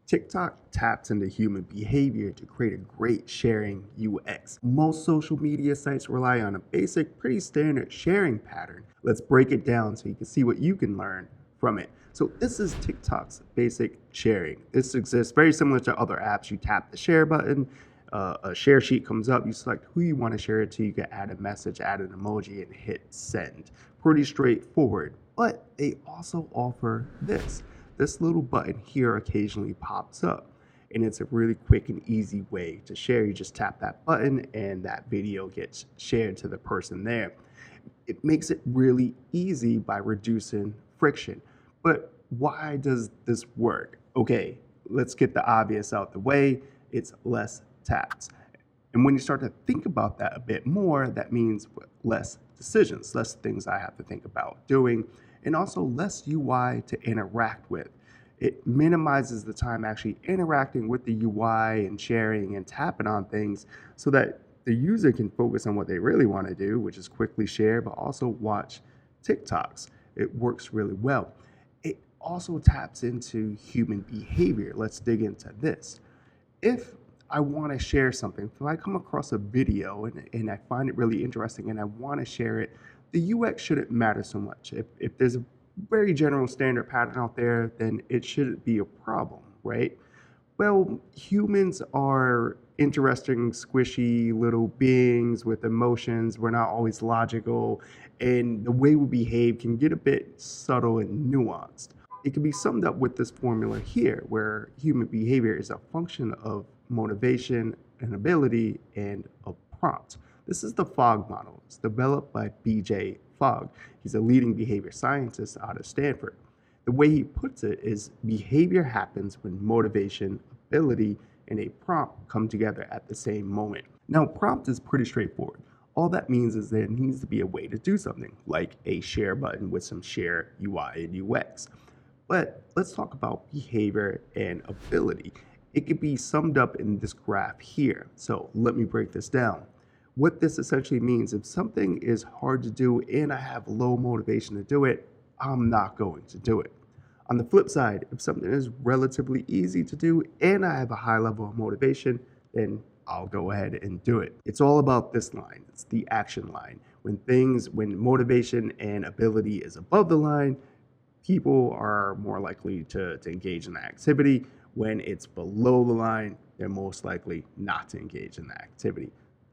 TikTok taps into human behavior to create a great sharing UX. Most social media sites rely on a basic, pretty standard sharing pattern. Let's break it down so you can see what you can learn from it. So this is TikTok's basic sharing. This exists very similar to other apps. You tap the share button, a share sheet comes up, you select who you want to share it to, you can add a message, add an emoji, and hit send. Pretty straightforward, but they also offer this. This little button here occasionally pops up, and it's a really quick and easy way to share. You just tap that button and that video gets shared to the person there. It makes it really easy by reducing friction. But why does this work? Okay, let's get the obvious out the way. It's less taps. And when you start to think about that a bit more, that means less decisions, less things I have to think about doing, and also less UI to interact with. It minimizes the time actually interacting with the UI and sharing and tapping on things so that the user can focus on what they really want to do, which is quickly share, but also watch TikToks. It works really well. It also taps into human behavior. Let's dig into this. If I want to share something, if I come across a video and I find it really interesting and I want to share it, the UX shouldn't matter so much. If there's a very general standard pattern out there, then it shouldn't be a problem, right? Well, humans are interesting, squishy little beings with emotions. We're not always logical, and the way we behave can get a bit subtle and nuanced. It can be summed up with this formula here, where human behavior is a function of motivation, an ability, and a prompt. This is the Fogg model. It's developed by B.J. Fogg. He's a leading behavior scientist out of Stanford. The way he puts it is behavior happens when motivation, ability, and a prompt come together at the same moment. Now, prompt is pretty straightforward. All that means is there needs to be a way to do something, like a share button with some share UI and UX. But let's talk about behavior and ability. It could be summed up in this graph here. So let me break this down. What this essentially means, if something is hard to do and I have low motivation to do it, I'm not going to do it. On the flip side, if something is relatively easy to do and I have a high level of motivation, then I'll go ahead and do it. It's all about this line. It's the action line. When motivation and ability is above the line, people are more likely to engage in the activity. When it's below the line, they're most likely not to engage in the activity.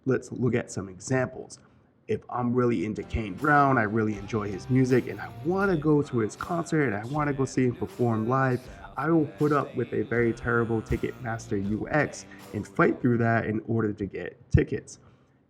Let's look at some examples. If I'm really into Kane Brown, I really enjoy his music, and I want to go to his concert and I want to go see him perform live, I will put up with a very terrible Ticketmaster UX and fight through that in order to get tickets.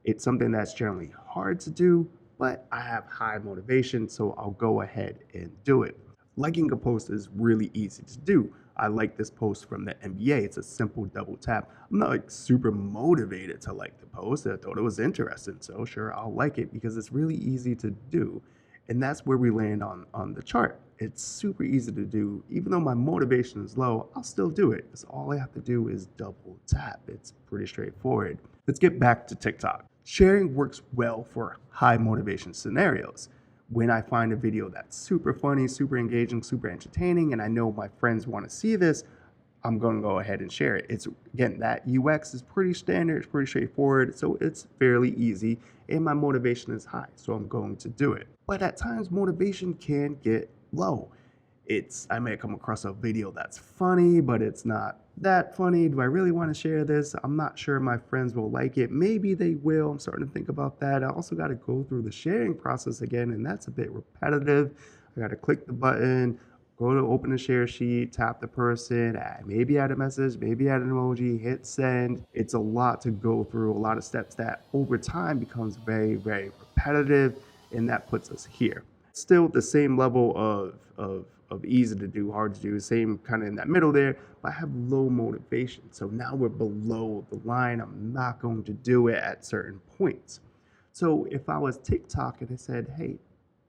It's something that's generally hard to do, but I have high motivation, so I'll go ahead and do it. Liking a post is really easy to do. I like this post from the NBA. It's a simple double tap. I'm not like super motivated to like the post. I thought it was interesting, so sure, I'll like it because it's really easy to do. And that's where we land on the chart. It's super easy to do. Even though my motivation is low, I'll still do it. Because all I have to do is double tap. It's pretty straightforward. Let's get back to TikTok. Sharing works well for high motivation scenarios. When I find a video that's super funny, super engaging, super entertaining, and I know my friends want to see this, I'm going to go ahead and share it. It's, again, that UX is pretty standard, it's pretty straightforward, so it's fairly easy, and my motivation is high, so I'm going to do it. But at times, motivation can get low. I may come across a video that's funny, but it's not that funny. Do I really want to share this? I'm not sure my friends will like it. Maybe they will. I'm starting to think about that. I also got to go through the sharing process again, and that's a bit repetitive. I got to click the button, go to open the share sheet, tap the person, maybe add a message, maybe add an emoji, hit send. It's a lot to go through, a lot of steps that over time becomes very, very repetitive, and that puts us here. Still the same level of easy to do, hard to do, same kind of in that middle there, but I have low motivation. So now we're below the line. I'm not going to do it at certain points. So if I was TikTok and I said, hey,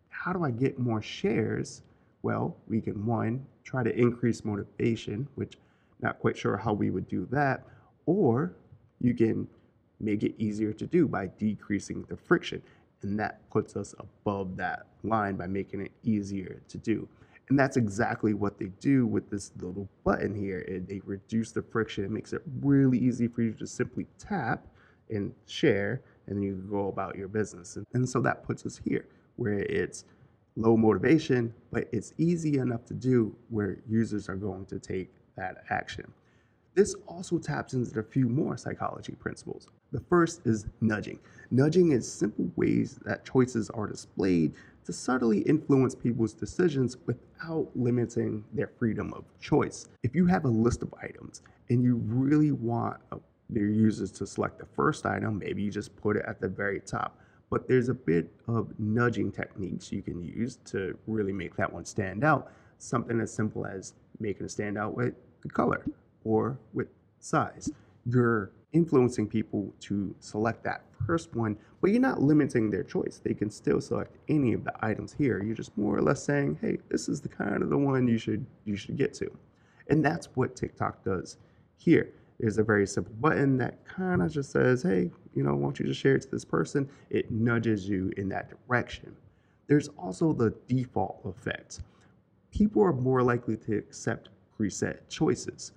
how do I get more shares? Well, we can, one, try to increase motivation, which not quite sure how we would do that, or you can make it easier to do by decreasing the friction. And that puts us above that line by making it easier to do. And that's exactly what they do with this little button here. They reduce the friction. It makes it really easy for you to simply tap and share, and then you can go about your business. And so that puts us here, where it's low motivation, but it's easy enough to do where users are going to take that action. This also taps into a few more psychology principles. The first is nudging. Nudging is simple ways that choices are displayed to subtly influence people's decisions without limiting their freedom of choice. If you have a list of items and you really want your users to select the first item, maybe you just put it at the very top. But there's a bit of nudging techniques you can use to really make that one stand out. Something as simple as making it stand out with the color or with size. You're influencing people to select that first one, but you're not limiting their choice. They can still select any of the items here. You're just more or less saying, hey, this is the kind of the one you should get to. And that's what TikTok does here. There's a very simple button that kind of just says, hey, why don't you just share it to this person? It nudges you in that direction. There's also the default effect. People are more likely to accept preset choices.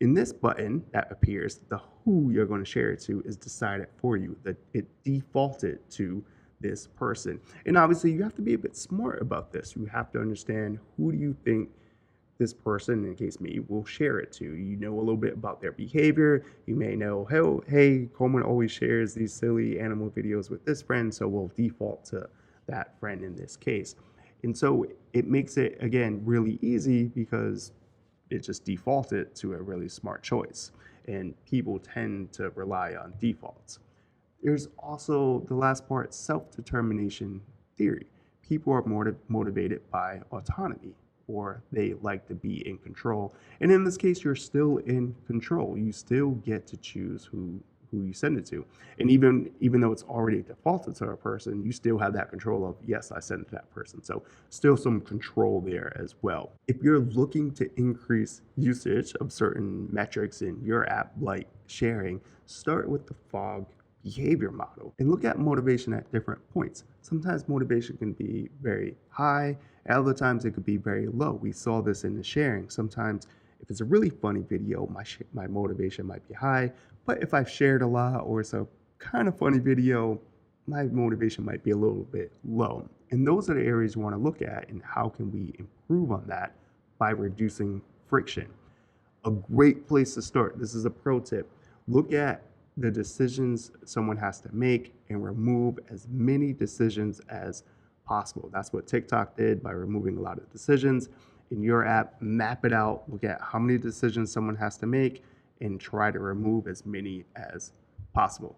In this button that appears, the who you're going to share it to is decided for you, that it defaulted to this person. And obviously you have to be a bit smart about this. You have to understand, who do you think this person, in case me, will share it to. You know a little bit about their behavior. You may know, hey, Coleman always shares these silly animal videos with this friend, so we'll default to that friend in this case. And so it makes it, again, really easy because it just defaulted to a really smart choice. And people tend to rely on defaults. There's also the last part, self-determination theory. People are motivated by autonomy, or they like to be in control. And in this case, you're still in control. You still get to choose who you send it to. And even though it's already defaulted to a person, you still have that control of, yes, I sent it to that person. So still some control there as well. If you're looking to increase usage of certain metrics in your app, like sharing, start with the FOG behavior model and look at motivation at different points. Sometimes motivation can be very high, at other times it could be very low. We saw this in the sharing. Sometimes if it's a really funny video, my motivation might be high, but if I've shared a lot or it's a kind of funny video, my motivation might be a little bit low. And those are the areas you want to look at, and how can we improve on that by reducing friction. A great place to start, this is a pro tip, look at the decisions someone has to make and remove as many decisions as possible. That's what TikTok did by removing a lot of decisions. In your app, map it out, look at how many decisions someone has to make, and try to remove as many as possible.